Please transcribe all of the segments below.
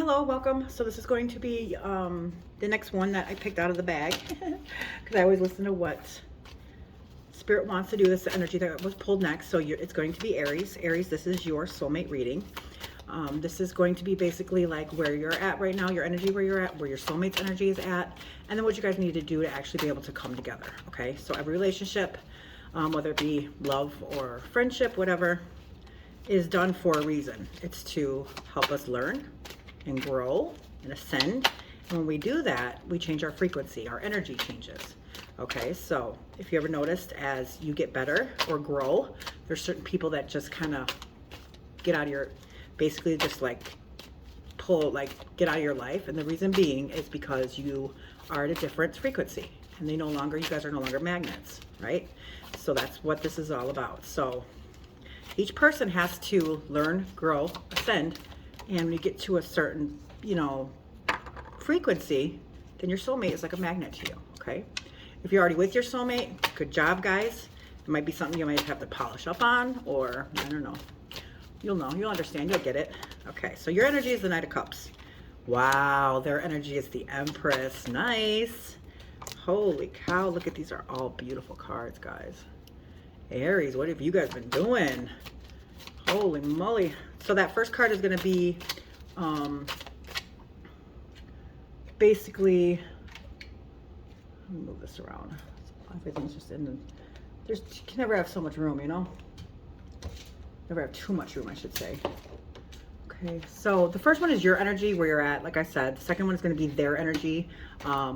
Hello, welcome. So this is going to be the next one that I picked out of the bag because I always listen to what Spirit wants to do. This is the energy that was pulled next. So it's going to be Aries. Aries, this is your soulmate reading. This is going to be basically like where you're at right now, your energy where you're at, where your soulmate's energy is at, and then what you guys need to do to actually be able to come together. Okay, so every relationship, whether it be love or friendship, whatever, is done for a reason. It's to help us learn and grow and ascend. And when we do that, we change our frequency, our energy changes. Okay, so if you ever noticed, as you get better or grow, there's certain people that just kind of get out of your, basically just like pull, like get out of your life. And the reason being is because you are at a different frequency and they no longer, you guys are no longer magnets, right? So that's what this is all about. So each person has to learn, grow, ascend, and when you get to a certain, frequency, then your soulmate is like a magnet to you, okay? If you're already with your soulmate, good job, guys. It might be something you might have to polish up on, or I don't know. You'll know, you'll understand, you'll get it. Okay, so your energy is the Knight of Cups. Wow, their energy is the Empress. Nice. Holy cow, look at these, are all beautiful cards, guys. Aries, what have you guys been doing? Holy moly. So that first card is going to be basically, let me move this around. Everything's just in the, you can never have so much room, never have too much room, I should say. Okay, so the first one is your energy, where you're at. Like I said, the second one is going to be their energy,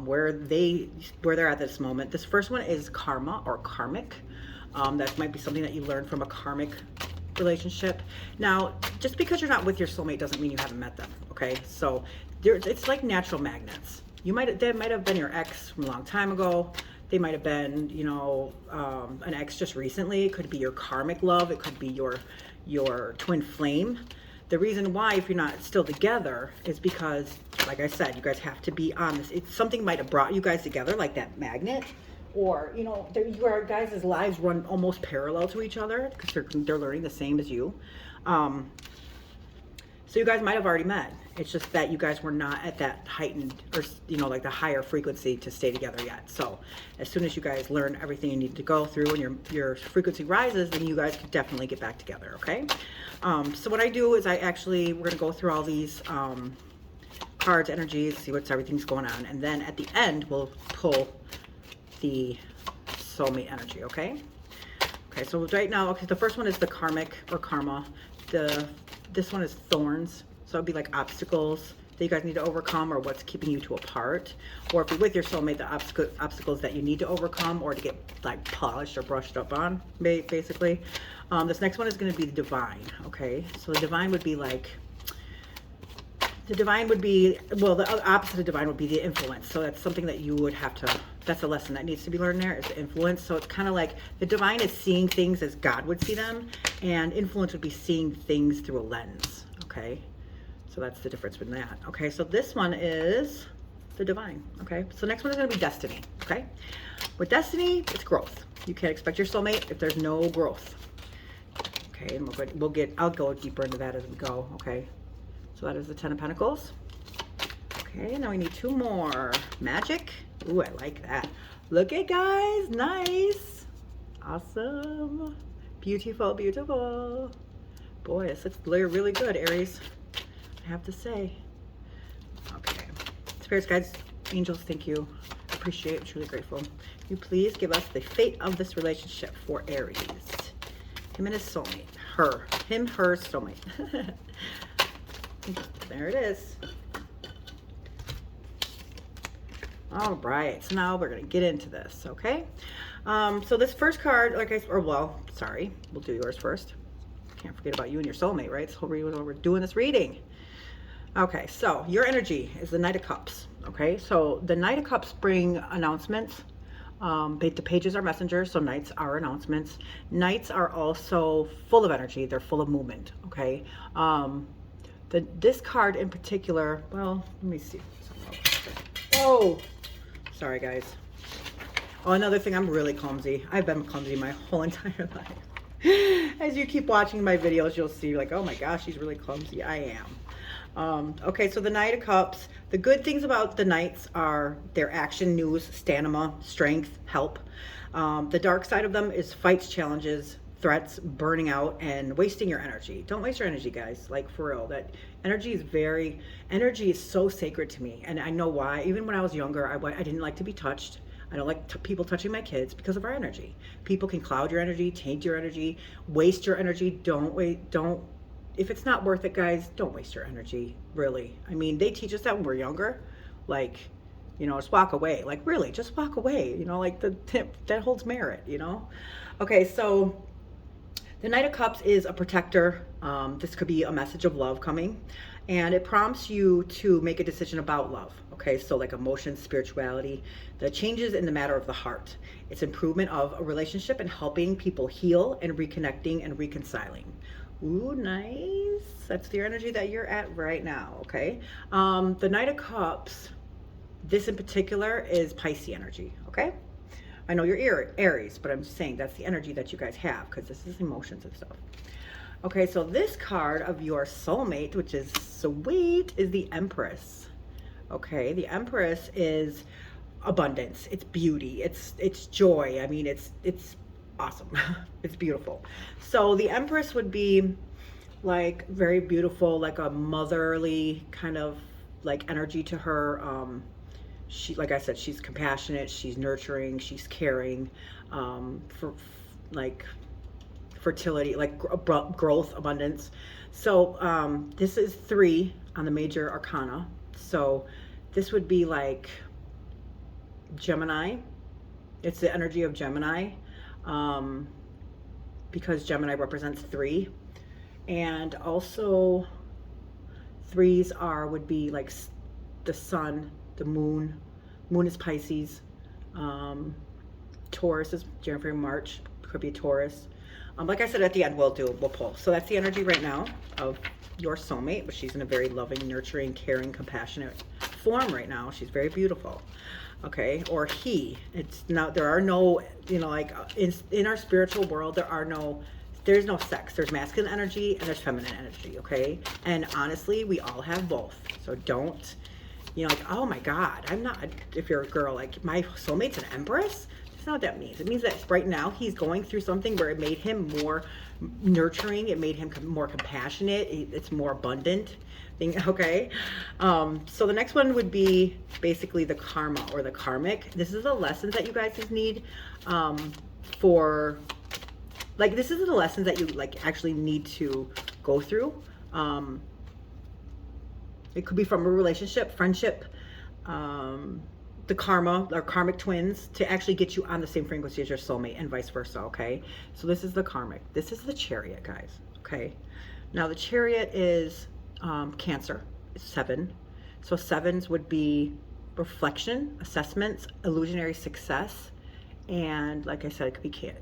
where they're at this moment. This first one is karma or karmic. That might be something that you learn from a karmic relationship. Now, just because you're not with your soulmate doesn't mean you haven't met them. Okay, so it's like natural magnets. They might have been your ex from a long time ago. They might have been, an ex just recently. It could be your karmic love. It could be your twin flame. The reason why, if you're not still together, is because, like I said, you guys have to be on this. Something might have brought you guys together, like that magnet. Or, your guys' lives run almost parallel to each other because they're learning the same as you. So you guys might have already met. It's just that you guys were not at that heightened or, like the higher frequency to stay together yet. So as soon as you guys learn everything you need to go through and your frequency rises, then you guys can definitely get back together, okay? So what I do is we're going to go through all these cards, energies, see what's everything's going on. And then at the end, we'll pull the soulmate energy, okay? Okay, so right now, okay, the first one is the karmic or karma. This one is thorns. So it'd be like obstacles that you guys need to overcome, or what's keeping you two apart. Or if you're with your soulmate, the obstacles that you need to overcome or to get like polished or brushed up on, basically. This next one is going to be the divine, okay? So the divine would be like, well, the opposite of divine would be the influence. So that's something that you would have to, that's a lesson that needs to be learned there, is the influence. So it's kind of like the divine is seeing things as God would see them, and influence would be seeing things through a lens, okay? So that's the difference between that. Okay, so this one is the divine, okay? So next one is going to be destiny, okay? With destiny, it's growth. You can't expect your soulmate if there's no growth. Okay, and I'll go deeper into that as we go, okay? So that is the Ten of Pentacles. Okay, now we need two more. Magic. Ooh, I like that. Look at, guys, nice. Awesome. Beautiful, beautiful. Boy, this looks really good, Aries, I have to say. Okay. Spirits, guides, angels, thank you. Appreciate, truly grateful. Can you please give us the fate of this relationship for Aries? Him and his soulmate. Him, her soulmate. There it is. All right, so now we're gonna get into this, okay? So this first card, we'll do yours first. Can't forget about you and your soulmate, right? This whole reason why we're doing this reading. Okay, so your energy is the Knight of Cups, okay? So the Knight of Cups bring announcements. The pages are messengers, so knights are announcements. Knights are also full of energy. They're full of movement, okay? This card in particular, well, let me see. Oh, sorry, guys. Oh, another thing, I'm really clumsy. I've been clumsy my whole entire life. As you keep watching my videos, you'll see, like, oh my gosh, she's really clumsy. I am. Okay, so the Knight of Cups. The good things about the Knights are their action, news, stamina, strength, help. The dark side of them is fights, challenges, threats, burning out, and wasting your energy. Don't waste your energy, guys. Like, for real. That energy is so sacred to me. And I know why. Even when I was younger, I didn't like to be touched. I don't like people touching my kids because of our energy. People can cloud your energy, taint your energy, waste your energy. Don't. If it's not worth it, guys, don't waste your energy, really. I mean, they teach us that when we're younger. Like, just walk away. Like, really, just walk away. Like the tip that holds merit, Okay, so the Knight of Cups is a protector. This could be a message of love coming, and it prompts you to make a decision about love. Okay, so like emotions, spirituality, the changes in the matter of the heart. It's improvement of a relationship and helping people heal and reconnecting and reconciling. Ooh, nice. That's the energy that you're at right now, okay? The Knight of Cups, this in particular is Pisces energy, okay? I know you're Aries, but I'm just saying that's the energy that you guys have because this is emotions and stuff. Okay, so this card of your soulmate, which is sweet, is the Empress. Okay, the Empress is abundance, it's beauty, it's joy. I mean, it's awesome. It's beautiful. So the Empress would be like very beautiful, like a motherly kind of like energy to her. She, like I said, she's compassionate, she's nurturing, she's caring, for like fertility, like growth, abundance. So this is 3 on the major arcana. So this would be like Gemini. It's the energy of Gemini, because Gemini represents 3, and also 3s would be like the sun, the moon. Moon is Pisces. Taurus is January, March. Could be Taurus. Like I said, at the end we'll pull. So that's the energy right now of your soulmate, but she's in a very loving, nurturing, caring, compassionate form right now. She's very beautiful. Okay, or he. It's not. There are no. Like in our spiritual world, there's no sex. There's masculine energy and there's feminine energy. Okay, and honestly, we all have both. So don't. Like, oh my God, I'm not. If you're a girl, like my soulmate's an Empress. That's not what that means. It means that right now he's going through something where it made him more nurturing. It made him more compassionate. It's more abundant. Okay, so the next one would be basically the karma or the karmic. This is a lesson that you guys need for, like, this is the lessons that you like actually need to go through. It could be from a relationship, friendship, the karma or karmic twins to actually get you on the same frequency as your soulmate and vice versa. Okay, so this is the karmic. This is the Chariot, guys. Okay, now the Chariot is Cancer. It's 7. So 7s would be reflection, assessments, illusionary success, and like I said,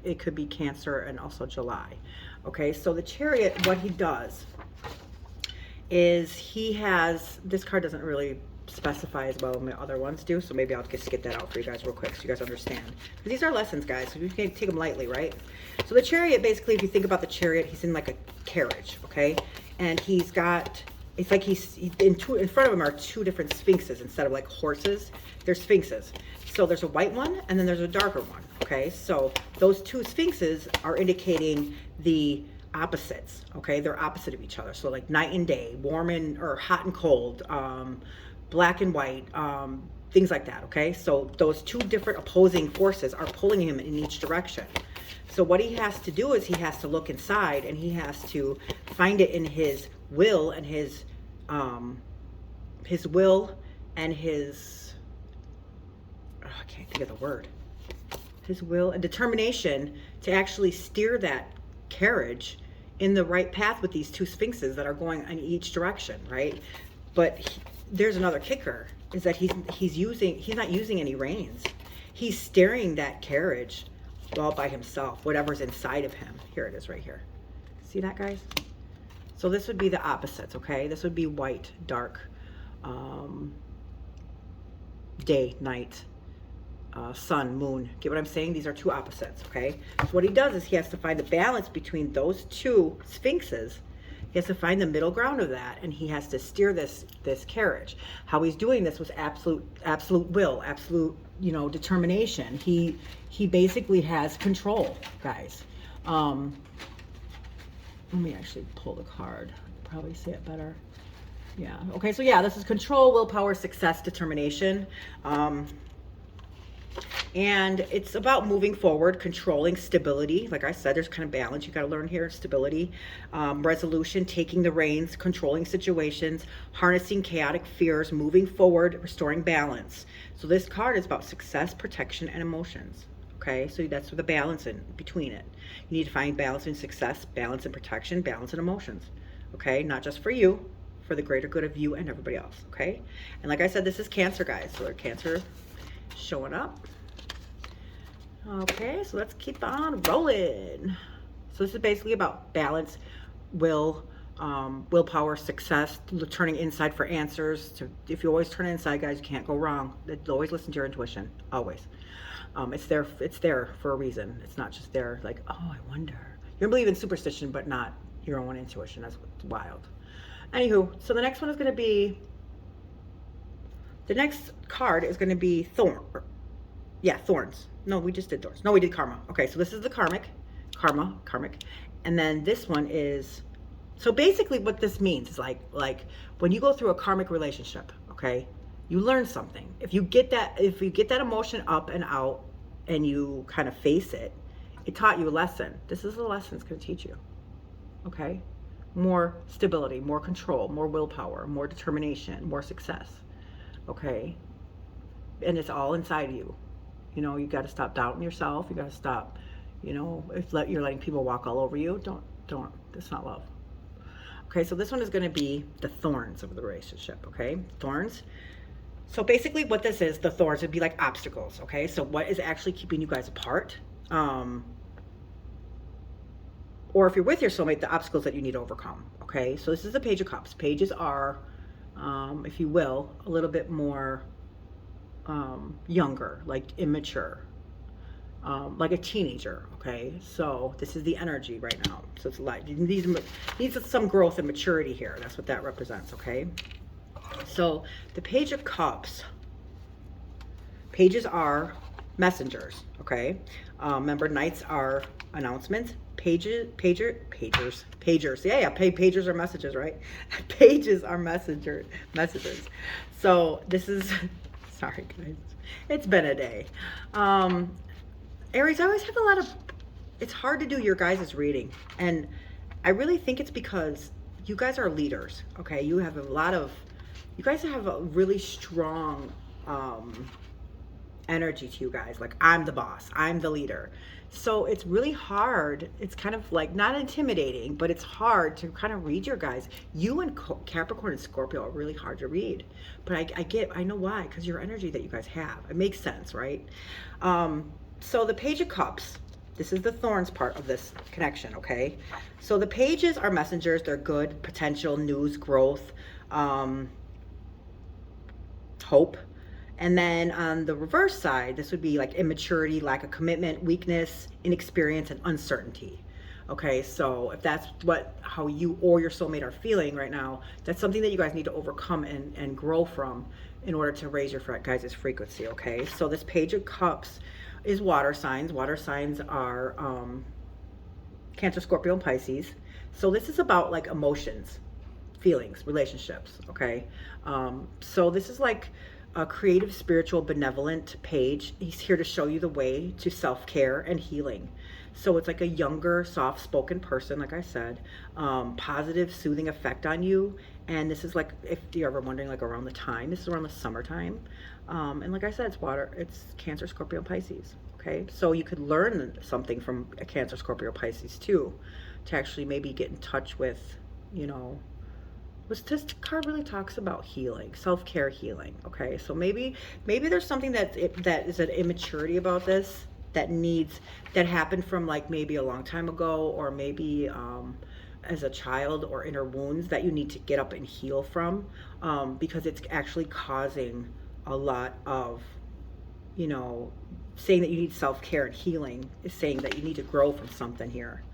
it could be Cancer and also July. Okay, so the Chariot, what he does is he has, this card doesn't really specify as well as my other ones do, so maybe I'll just get that out for you guys real quick so you guys understand. These are lessons, guys, so you can't take them lightly, right? So the Chariot, basically, if you think about the Chariot, he's in like a carriage, okay? And he's got, it's like he's in front of him are 2 different sphinxes instead of like horses. They're sphinxes. So there's a white one and then there's a darker one, okay? So those 2 sphinxes are indicating the opposites, okay? They're opposite of each other. So like night and day, warm and or hot and cold, black and white, things like that, okay? So those 2 different opposing forces are pulling him in each direction. So what he has to do is he has to look inside and he has to find it in his will and his will and his, oh, I can't think of the word. His will and determination to actually steer that carriage in the right path with these 2 sphinxes that are going in each direction, right? But there's another kicker, is that he's not using any reins. He's steering that carriage all by himself, whatever's inside of him. Here it is right here. See that, guys? So this would be the opposites, okay? This would be white, dark, day, night, sun, moon. Get what I'm saying? These are 2 opposites, okay? So what he does is he has to find the balance between those 2 sphinxes He has to find the middle ground of that, and he has to steer this carriage. How he's doing this was absolute will, absolute, you know, determination. He basically has control, guys. Let me actually pull the card. Probably say it better. Yeah. Okay. So yeah, this is control, willpower, success, determination. And it's about moving forward, controlling, stability. Like I said, there's kind of balance you got to learn here. Stability, resolution, taking the reins, controlling situations, harnessing chaotic fears, moving forward, restoring balance. So this card is about success, protection, and emotions. Okay, so that's the balance in between it. You need to find balance in success, balance in protection, balance in emotions. Okay, not just for you, for the greater good of you and everybody else. Okay, and like I said, this is Cancer, guys. So they're Cancer showing up. Okay, so let's keep on rolling. So this is basically about balance, willpower, success, turning inside for answers. So if you always turn inside, guys, you can't go wrong. Always listen to your intuition, always. It's there for a reason. It's not just there like, oh, I wonder. You believe in superstition, but not your own intuition. That's what's wild. Anywho, so the next one is going to be, the next card is going to be Thorns. No, we just did Thorns. No, we did Karma. Okay, so this is the karmic. And then this one is, so basically what this means is like when you go through a karmic relationship, okay, you learn something. If you get that emotion up and out and you kind of face it, it taught you a lesson. This is the lesson it's going to teach you. Okay? More stability, more control, more willpower, more determination, more success. Okay? And it's all inside you. You know, you got to stop doubting yourself. You got to stop, you know, if you're letting people walk all over you, don't, that's not love. Okay, so this one is going to be the thorns of the relationship, okay? Thorns. So basically what this is, the thorns would be like obstacles, okay? So what is actually keeping you guys apart? Or if you're with your soulmate, the obstacles that you need to overcome, okay? So this is the Page of Cups. Pages are, if you will, a little bit more younger, like immature, like a teenager, okay? So this is the energy right now. So it's like, needs some growth and maturity here. That's what that represents, okay? So the Page of Cups, pages are messengers, okay? Remember, knights are announcements. Pagers. Yeah, pagers are messages, right? Pages are messengers. So this is, sorry guys, it's been a day. Aries, I always have a lot of, it's hard to do your guys' reading. And I really think it's because you guys are leaders, okay? You have you guys have a really strong energy to you guys. Like, I'm the boss, I'm the leader. So it's really hard. It's kind of like not intimidating, but it's hard to kind of read your guys. You and Capricorn and Scorpio are really hard to read. But I know why, because your energy that you guys have. It makes sense, right? So the Page of Cups, this is the thorns part of this connection, okay? So the pages are messengers. They're good, potential, news, growth, hope. And then on the reverse side, this would be like immaturity, lack of commitment, weakness, inexperience, and uncertainty. Okay, so if that's how you or your soulmate are feeling right now, that's something that you guys need to overcome and grow from in order to raise your guys' frequency, okay? So this Page of Cups is water signs. Water signs are Cancer, Scorpio, and Pisces. So this is about like emotions, feelings, relationships, okay? So this is like a creative, spiritual, benevolent page. He's here to show you the way to self-care and healing. So it's like a younger, soft-spoken person, like I said, positive, soothing effect on you. And this is like, if you're ever wondering, like around the time, this is around the summertime. And like I said, it's Cancer, Scorpio, Pisces. Okay, so you could learn something from a Cancer, Scorpio, Pisces too, to actually maybe get in touch with, you know, this card really talks about healing, self-care, healing. Okay, so maybe there's something that is an immaturity about this that happened from like maybe a long time ago, or maybe as a child, or inner wounds that you need to get up and heal from, because it's actually causing a lot of, you know, saying that you need self-care and healing is saying that you need to grow from something here.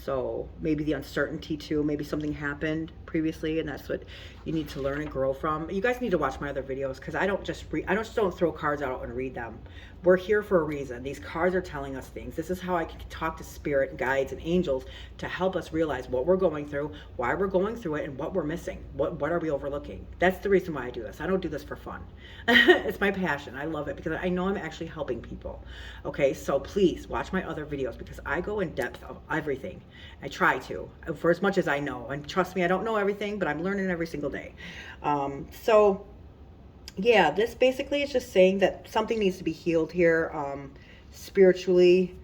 So maybe the uncertainty too, maybe something happened previously and that's what you need to learn and grow from. You guys need to watch my other videos because I don't just don't throw cards out and read them. We're here for a reason. These cards are telling us things. This is how I can talk to spirit guides and angels to help us realize what we're going through, why we're going through it, and what we're missing. What are we overlooking? That's the reason why I do this. I don't do this for fun. It's my passion. I love it because I know I'm actually helping people. Okay, so please watch my other videos because I go in depth of everything. I try to, for as much as I know. And trust me, I don't know everything, but I'm learning every single day. So yeah, this basically is just saying that something needs to be healed here, spiritually.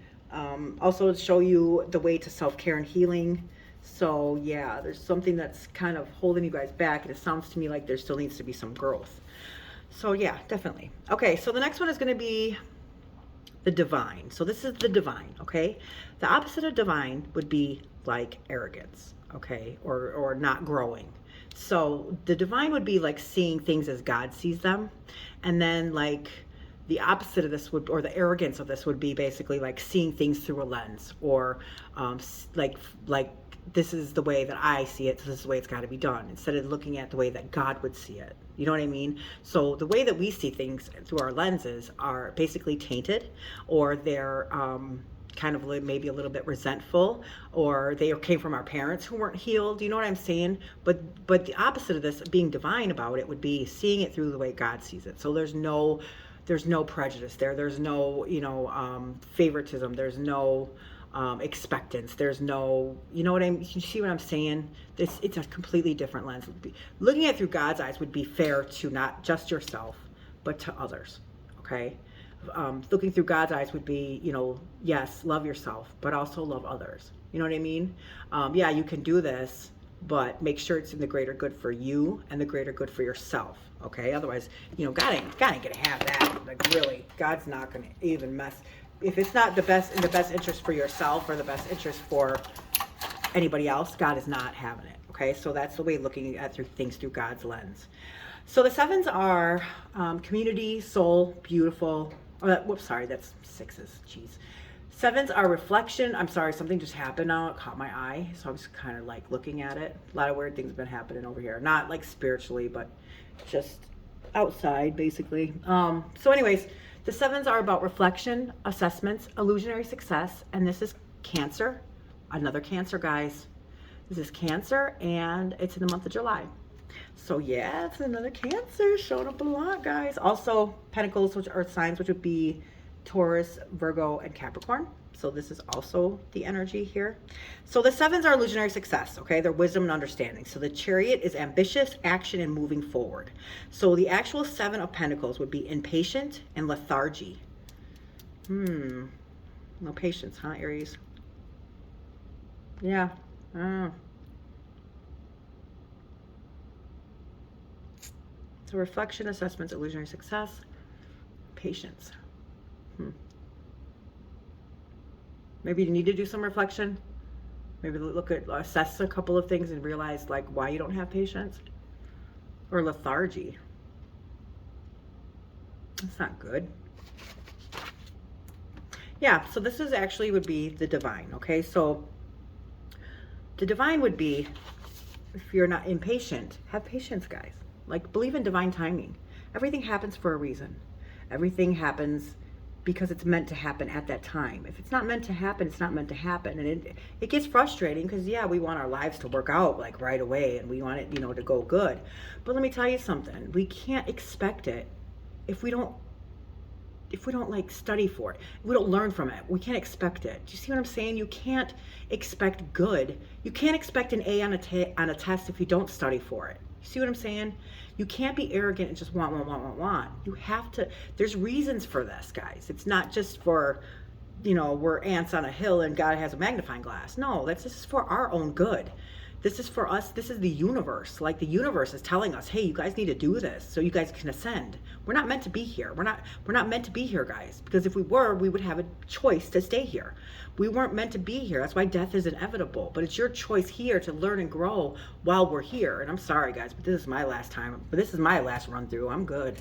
Also to show you the way to self-care and healing. So yeah, there's something that's kind of holding you guys back, and it sounds to me like there still needs to be some growth. So yeah, definitely. Okay, so the next one is going to be the divine. So this is the divine, okay? The opposite of divine would be like arrogance, okay? Or not growing. So the divine would be like seeing things as God sees them. And then like the opposite of this would, or the arrogance of this would be basically like seeing things through a lens, or like this is the way that I see it, so this is the way it's got to be done, instead of looking at the way that God would see it. You know what I mean? So the way that we see things through our lenses are basically tainted, or they're kind of maybe a little bit resentful, or they came from our parents who weren't healed. You know what I'm saying? But the opposite of this, being divine about it, would be seeing it through the way God sees it. So there's no prejudice there. There's no, favoritism. There's no expectance. There's no, you know what you see what I'm saying? It's a completely different lens. Looking at it through God's eyes would be fair to not just yourself, but to others. Okay. Looking through God's eyes would be, yes, love yourself, but also love others. You know what I mean? Yeah, you can do this, but make sure it's in the greater good for you and the greater good for yourself. Okay. Otherwise, God ain't gonna have that. Like really, God's not gonna even mess. If it's not in the best interest for yourself or the best interest for anybody else, God is not having it. Okay, so that's the way looking at things through God's lens. So the sevens are community, soul, beautiful. Whoops, sorry, that's sixes. Jeez. Sevens are reflection. I'm sorry, something just happened now. It caught my eye, so I was kind of like looking at it. A lot of weird things have been happening over here. Not like spiritually, but just outside, basically. So anyways, the sevens are about reflection, assessments, illusionary success, and this is Cancer. Another Cancer, guys. This is Cancer, and it's in the month of July. So yeah, it's another Cancer showing up a lot, guys. Also, Pentacles, which are signs, which would be Taurus, Virgo, and Capricorn. So this is also the energy here. So the sevens are illusionary success, okay? They're wisdom and understanding. So the Chariot is ambitious, action, and moving forward. So the actual Seven of Pentacles would be impatient and lethargy. No patience, huh, Aries? Yeah. So reflection, assessments, illusionary success, patience. Maybe you need to do some reflection. Maybe assess a couple of things and realize like why you don't have patience. Or lethargy. That's not good. Yeah, so this is actually would be the divine, okay? So the divine would be, if you're not impatient, have patience, guys. Like, believe in divine timing. Everything happens for a reason. Everything happens because it's meant to happen at that time. If it's not meant to happen, it's not meant to happen. And it gets frustrating because, yeah, we want our lives to work out like right away and we want it, to go good. But let me tell you something. We can't expect it if we don't like study for it. If we don't learn from it. We can't expect it. Do you see what I'm saying? You can't expect good. You can't expect an A on a test if you don't study for it. You see what I'm saying? You can't be arrogant and just want. You have to, there's reasons for this, guys. It's not just for, we're ants on a hill and God has a magnifying glass. No, this is for our own good. This is for us. This is the universe. Like the universe is telling us, hey, you guys need to do this so you guys can ascend. We're not meant to be here. We're not meant to be here, guys. Because if we were, we would have a choice to stay here. We weren't meant to be here. That's why death is inevitable. But it's your choice here to learn and grow while we're here. And I'm sorry, guys, but this is my last time. But this is my last run through. I'm good.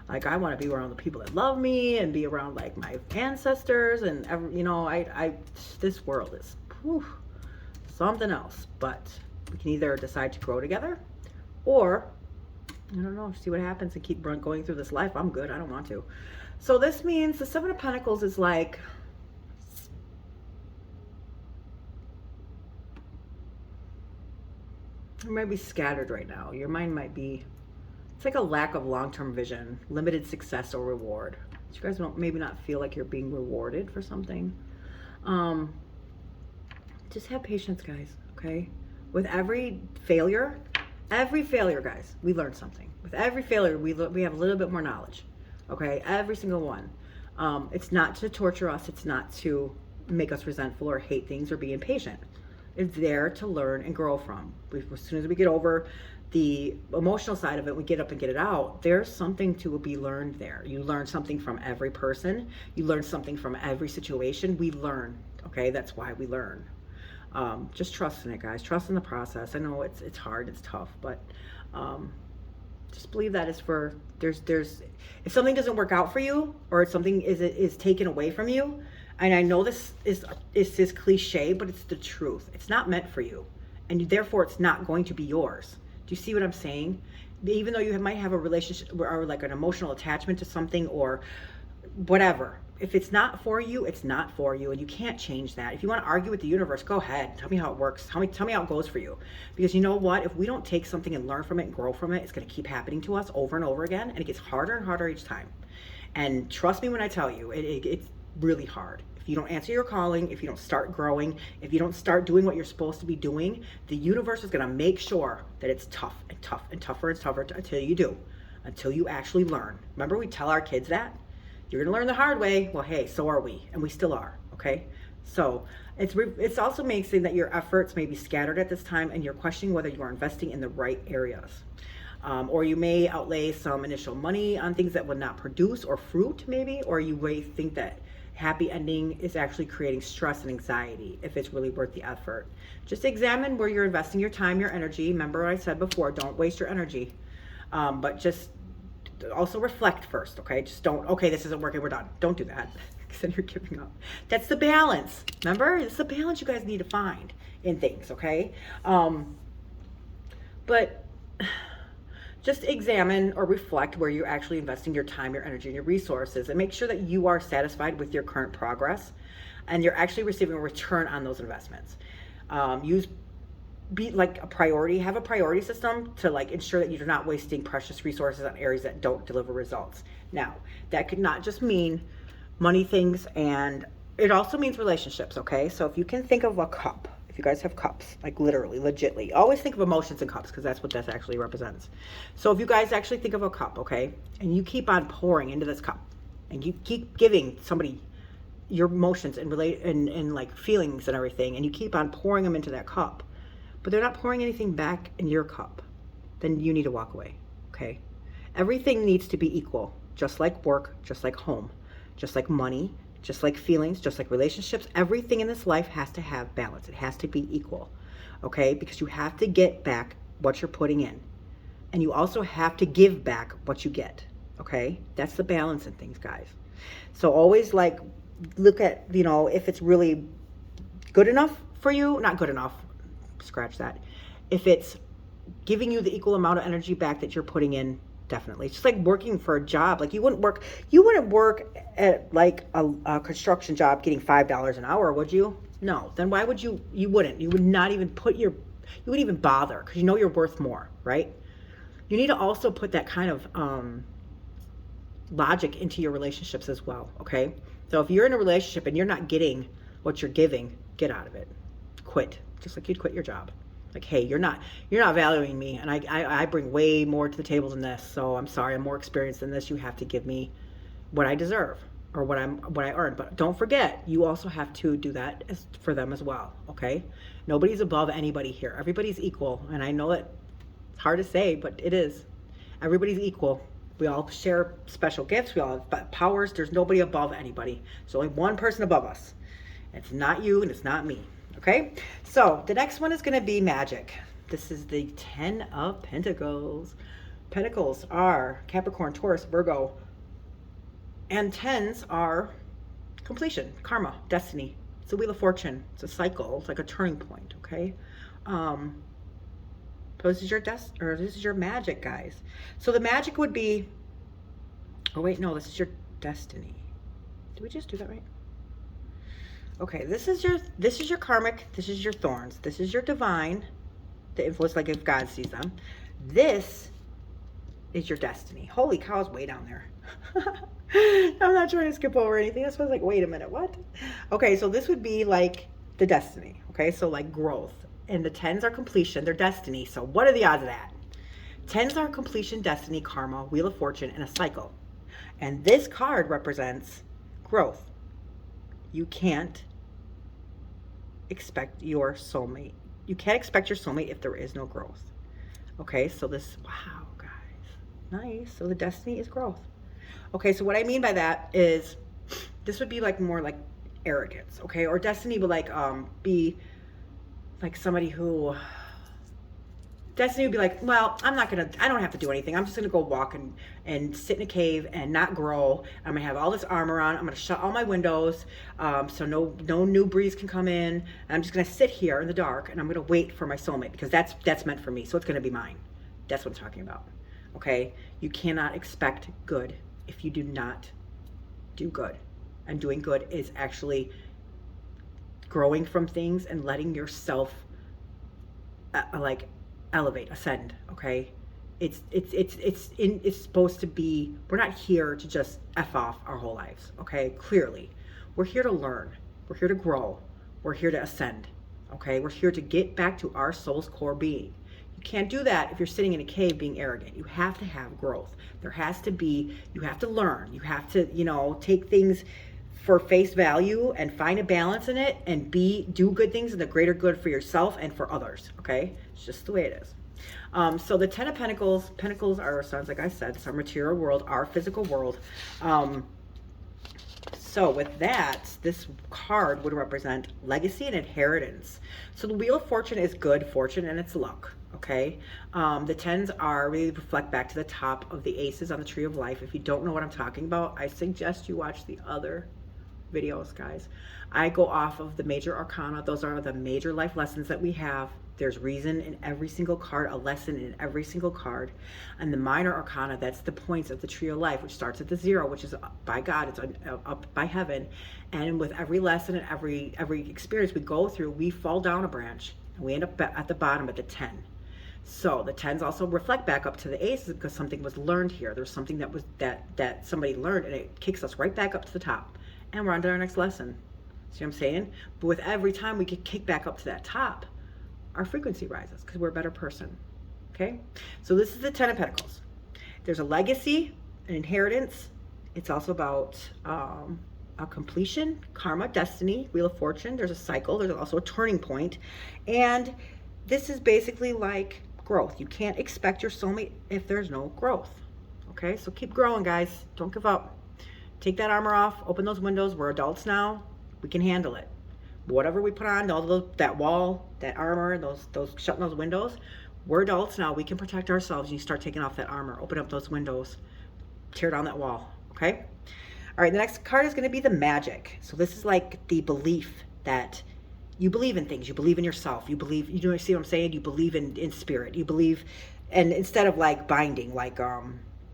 Like, I want to be around the people that love me and be around like my ancestors and this world is, whew. something else. But we can either decide to grow together, or I don't know, see what happens and keep going through this life. I'm good. I don't want to. So this means the Seven of Pentacles is like, you might be scattered right now. Your mind might be, it's like a lack of long-term vision, limited success or reward. You guys don't maybe not feel like you're being rewarded for something. Just have patience, guys, okay? With every failure, guys, we learn something. With every failure, we have a little bit more knowledge, okay? Every single one. It's not to torture us. It's not to make us resentful or hate things or be impatient. It's there to learn and grow from. As soon as we get over the emotional side of it, we get up and get it out. There's something to be learned there. You learn something from every person. You learn something from every situation. We learn, okay? That's why we learn. Just trust in it, guys. Trust in the process. I know it's hard, it's tough, but just believe that is for, there's if something doesn't work out for you, or something is taken away from you, and I know this is cliche, but it's the truth. It's not meant for you, and therefore it's not going to be yours. Do you see what I'm saying? Even though you might have a relationship or like an emotional attachment to something or whatever, if it's not for you, it's not for you, and you can't change that. If you want to argue with the universe, go ahead. Tell me how it works. Tell me how it goes for you. Because you know what? If we don't take something and learn from it and grow from it, it's going to keep happening to us over and over again, and it gets harder and harder each time. And trust me when I tell you, it's really hard. If you don't answer your calling, if you don't start growing, if you don't start doing what you're supposed to be doing, the universe is going to make sure that it's tough and tough and tougher and tougher until you do, until you actually learn. Remember, we tell our kids that? You're going to learn the hard way. Well, hey, so are we, and we still are, okay? So it's also makes it that your efforts may be scattered at this time, and you're questioning whether you are investing in the right areas. Or you may outlay some initial money on things that will not produce or fruit, maybe, or you may think that happy ending is actually creating stress and anxiety if it's really worth the effort. Just examine where you're investing your time, your energy. Remember what I said before, don't waste your energy. But just also reflect first, okay? Just don't, okay, this isn't working, we're done. Don't do that, because then you're giving up. That's the balance. Remember, it's the balance you guys need to find in things, okay? But just examine or reflect where you're actually investing your time, your energy, and your resources, and make sure that you are satisfied with your current progress and you're actually receiving a return on those investments. Be like a priority, have a priority system to like ensure that you're not wasting precious resources on areas that don't deliver results. Now, that could not just mean money things, and it also means relationships, okay? So if you can think of a cup, if you guys have cups, like literally, legitly, always think of emotions in cups, because that's what that actually represents. So if you guys actually think of a cup, okay, and you keep on pouring into this cup, and you keep giving somebody your emotions and like feelings and everything, and you keep on pouring them into that cup, but they're not pouring anything back in your cup, then you need to walk away, okay? Everything needs to be equal, just like work, just like home, just like money, just like feelings, just like relationships. Everything in this life has to have balance. It has to be equal, okay? Because you have to get back what you're putting in. And you also have to give back what you get, okay? That's the balance in things, guys. So always like look at, you know, if it's really good enough for you, not good enough, scratch that. If it's giving you the equal amount of energy back that you're putting in, definitely. It's just like working for a job. Like you wouldn't work at like a construction job getting $5 an hour, would you? No. Then why would you wouldn't. You would not even you wouldn't even bother, because you know you're worth more, right? You need to also put that kind of logic into your relationships as well, okay? So if you're in a relationship and you're not getting what you're giving, get out of it. Quit. Just like you'd quit your job. Like, hey, you're not valuing me, and I bring way more to the table than this, so I'm sorry, I'm more experienced than this. You have to give me what I deserve, or what I earn. But don't forget, you also have to do that for them as well, okay? Nobody's above anybody here. Everybody's equal, and I know that it's hard to say, but it is. Everybody's equal. We all share special gifts. We all have powers. There's nobody above anybody. There's only one person above us. It's not you, and it's not me. Okay, so the next one is going to be magic. This is the 10 of Pentacles. Pentacles are Capricorn, Taurus, Virgo, and 10s are completion, karma, destiny. It's a Wheel of Fortune. It's a cycle. It's like a turning point, okay? So this is your this is your magic, guys. So the magic would be, oh wait, no, this is your destiny. Did we just do that right? Okay, this is your karmic, this is your thorns, this is your divine, the influence, like if God sees them. This is your destiny. Holy cow, it's way down there. I'm not trying to skip over anything. This was like, wait a minute, what? Okay, so this would be like the destiny, okay? So like growth. And the 10s are completion, they're destiny. So what are the odds of that? 10s are completion, destiny, karma, Wheel of Fortune, and a cycle. And this card represents growth. You can't expect your soulmate. You can't expect your soulmate if there is no growth. Okay, so this, wow, guys, nice. So the destiny is growth. Okay, so what I mean by that is this would be like more like arrogance, okay? Or destiny would like be like somebody who, destiny would be like, well, I don't have to do anything. I'm just gonna go walk and sit in a cave and not grow. I'm gonna have all this armor on. I'm gonna shut all my windows so no new breeze can come in. And I'm just gonna sit here in the dark and I'm gonna wait for my soulmate because that's meant for me. So it's gonna be mine. That's what I'm talking about. Okay? You cannot expect good if you do not do good. And doing good is actually growing from things and letting yourself like elevate, ascend, okay? It's supposed to be, we're not here to just F off our whole lives, okay? Clearly. We're here to learn. We're here to grow. We're here to ascend, okay? We're here to get back to our soul's core being. You can't do that if you're sitting in a cave being arrogant. You have to have growth. There has to be, you have to learn. You have to, you know, take things for face value and find a balance in it and do good things in the greater good for yourself and for others, okay? It's just the way it is. So the 10 of Pentacles are, sounds like I said, it's our material world, our physical world. So with that, this card would represent legacy and inheritance. So the Wheel of Fortune is good fortune and it's luck, okay? The 10s are really reflect back to the top of the aces on the Tree of Life. If you don't know what I'm talking about, I suggest you watch the other videos, guys. I go off of the major arcana. Those are the major life lessons that we have. There's reason in every single card, a lesson in every single card. And the minor arcana, that's the points of the Tree of Life, which starts at the 0, which is by God, it's up by heaven. And with every lesson and every experience we go through, we fall down a branch and we end up at the bottom at the 10. So the 10s also reflect back up to the aces because something was learned here. There's something that somebody learned and it kicks us right back up to the top. And we're on to our next lesson. See what I'm saying? But with every time we get kicked back up to that top, our frequency rises because we're a better person. Okay? So this is the 10 of Pentacles. There's a legacy, an inheritance. It's also about a completion, karma, destiny, Wheel of Fortune. There's a cycle. There's also a turning point. And this is basically like growth. You can't expect your soulmate if there's no growth. Okay? So keep growing, guys. Don't give up. Take that armor off, open those windows. We're adults now. We can handle it. Whatever we put on, that wall, that armor, those shutting those windows, we're adults now. We can protect ourselves. You start taking off that armor, open up those windows, tear down that wall, okay? All right, the next card is going to be the magic. So this is like the belief that you believe in things. You believe in yourself. You believe, you know, see what I'm saying? You believe in spirit. You believe, and instead of like binding, like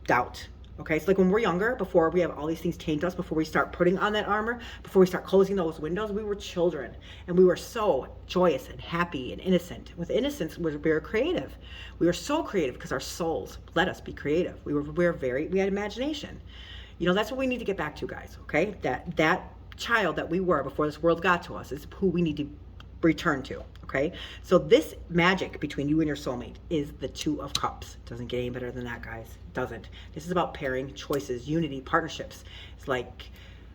doubt. Okay, so like when we're younger, before we have all these things taint us, before we start putting on that armor, before we start closing those windows, we were children. And we were so joyous and happy and innocent. With innocence, we were creative. We were so creative because our souls let us be creative. We had imagination. You know, that's what we need to get back to, guys, okay? That child that we were before this world got to us is who we need to return to, okay? So this magic between you and your soulmate is the 2 of Cups. Doesn't get any better than that, guys. It doesn't. This is about pairing, choices, unity, partnerships. It's like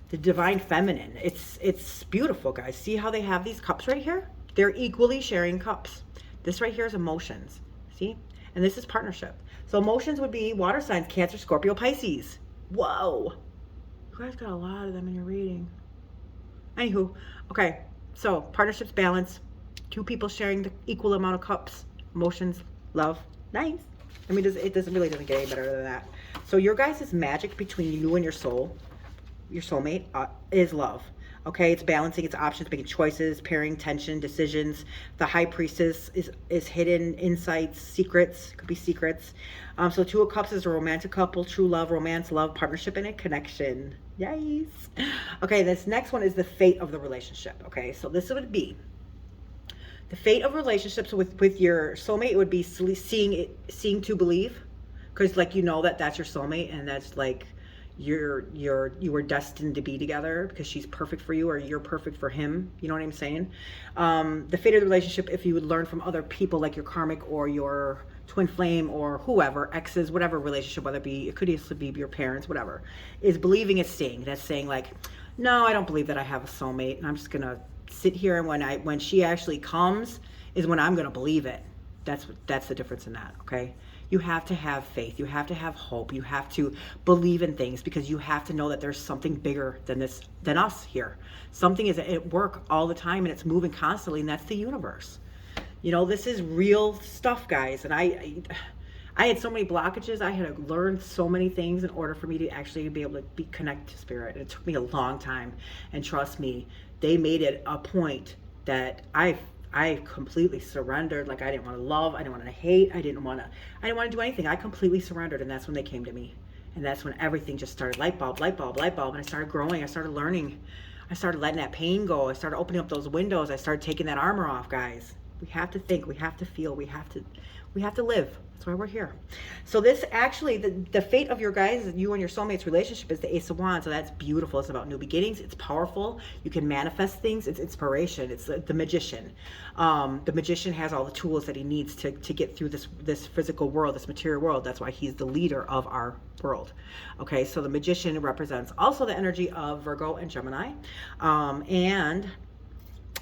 the divine feminine. It's beautiful, guys. See how they have these cups right here? They're equally sharing cups. This right here is emotions, see? And this is partnership. So emotions would be water signs, Cancer, Scorpio, Pisces. Whoa. You guys got a lot of them in your reading. Anywho, okay. So partnerships, balance, 2 people sharing the equal amount of cups, emotions, love. Nice. I mean, it really doesn't get any better than that. So your guys' magic between you and your soul, your soulmate, is love. Okay, it's balancing, it's options, making choices, pairing, tension, decisions. The High Priestess is hidden insights, secrets, could be secrets. So Two of Cups is a romantic couple, true love, romance, love, partnership, and a connection. Yes. Okay, this next one is the fate of the relationship. Okay, so this would be the fate of relationships with your soulmate. It would be seeing to believe, because like that's your soulmate, and that's like you were destined to be together because she's perfect for you or you're perfect for him. You know what I'm saying? The fate of the relationship, if you would learn from other people like your karmic or your twin flame or whoever, exes, whatever relationship, whether it could also be your parents, whatever, is believing it's staying. That's saying like, no, I don't believe that I have a soulmate, and I'm just gonna sit here, and when she actually comes is when I'm gonna believe it. That's the difference in that. Okay, you have to have faith, you have to have hope, you have to believe in things, because you have to know that there's something bigger than us here. Something is at work all the time, and it's moving constantly, and that's the universe. This is real stuff, guys. And I had so many blockages. I had to learn so many things in order for me to actually be able to connect to spirit. And it took me a long time. And trust me, they made it a point that I completely surrendered. Like, I didn't want to love, I didn't want to hate, I didn't want to do anything. I completely surrendered, and that's when they came to me. And that's when everything just started, light bulb, light bulb, light bulb. And I started growing, I started learning, I started letting that pain go, I started opening up those windows, I started taking that armor off, guys. We have to think, we have to feel, we have to live. That's why we're here. So this actually, the fate of your guys, you and your soulmate's relationship, is the Ace of Wands. So that's beautiful. It's about new beginnings. It's powerful. You can manifest things. It's inspiration. It's the magician. The magician has all the tools that he needs to get through this physical world, this material world. That's why he's the leader of our world. Okay, so the magician represents also the energy of Virgo and Gemini. And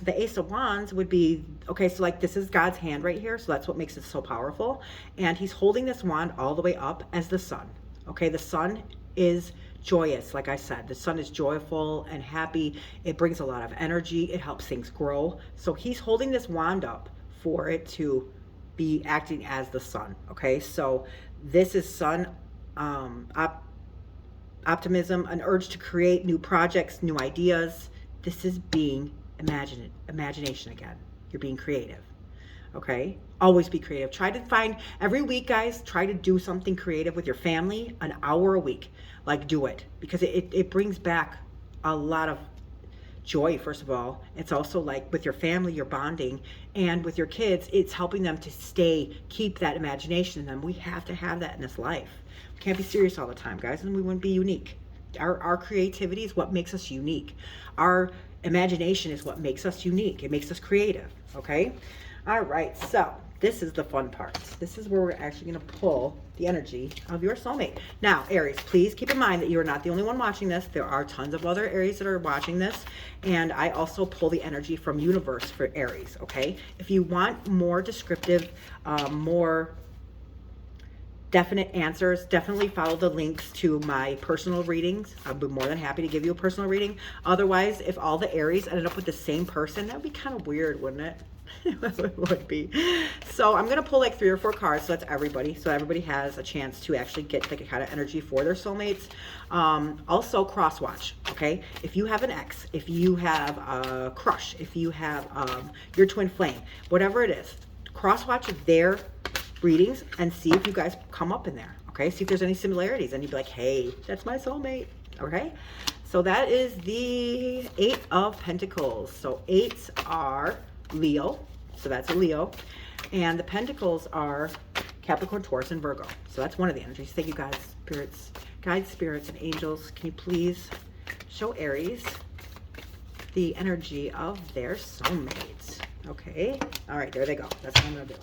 the Ace of Wands would be, okay, so like this is God's hand right here, so that's what makes it so powerful. And he's holding this wand all the way up as the sun. Okay, the sun is joyous. Like I said, the sun is joyful and happy. It brings a lot of energy. It helps things grow. So he's holding this wand up for it to be acting as the sun. Okay, so this is sun optimism, an urge to create new projects, new ideas. This is being imagination again. You're being creative. Okay, always be creative. Try to find, every week, guys, try to do something creative with your family, an hour a week. Like, do it, because it brings back a lot of joy. First of all, it's also like with your family, you're bonding, and with your kids, it's helping them to keep that imagination in them. We have to have that in this life. We can't be serious all the time, guys, and we wouldn't be unique. Our creativity is what makes us unique. Our imagination is what makes us unique. It makes us creative. Okay, all right, so this is the fun part. This is where we're actually going to pull the energy of your soulmate. Now, Aries, please keep in mind that you are not the only one watching this. There are tons of other Aries that are watching this, and I also pull the energy from universe for Aries. Okay, if you want more descriptive, more definite answers, definitely follow the links to my personal readings. I'll be more than happy to give you a personal reading. Otherwise, if all the Aries ended up with the same person, that would be kind of weird, wouldn't it? It would be. So I'm going to pull like 3 or 4 cards, so that's everybody. So everybody has a chance to actually get like a kind of energy for their soulmates. Also, cross watch, okay? If you have an ex, if you have a crush, if you have your twin flame, whatever it is, cross watch their readings and see if you guys come up in there. Okay, see if there's any similarities, and you'd be like, hey, that's my soulmate. Okay, so that is the 8 of Pentacles. So 8s are Leo, so that's a Leo, and the Pentacles are Capricorn, Taurus, and Virgo. So that's one of the energies. Thank you, guys, spirits, guides, spirits, and angels. Can you please show Aries the energy of their soulmate? Okay, all right, there they go. That's what I'm gonna do.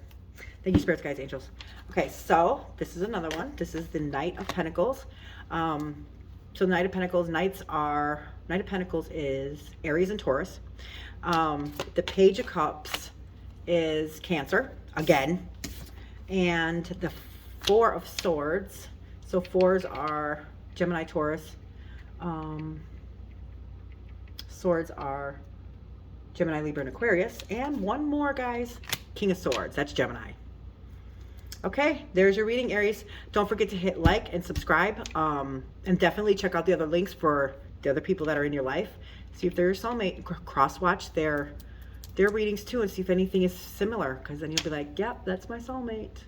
Thank you, spirits, guides, angels. Okay, so this is another one. This is the Knight of Pentacles. So Knight of Pentacles, Knight of Pentacles is Aries and Taurus. The Page of Cups is Cancer, again. And the 4 of Swords, so 4s are Gemini, Taurus. Swords are Gemini, Libra, and Aquarius. And one more, guys, King of Swords, that's Gemini. Okay, there's your reading, Aries. Don't forget to hit like and subscribe, and definitely check out the other links for the other people that are in your life. See if they're your soulmate. Cross-watch their readings too and see if anything is similar, because then you'll be like, yep, that's my soulmate.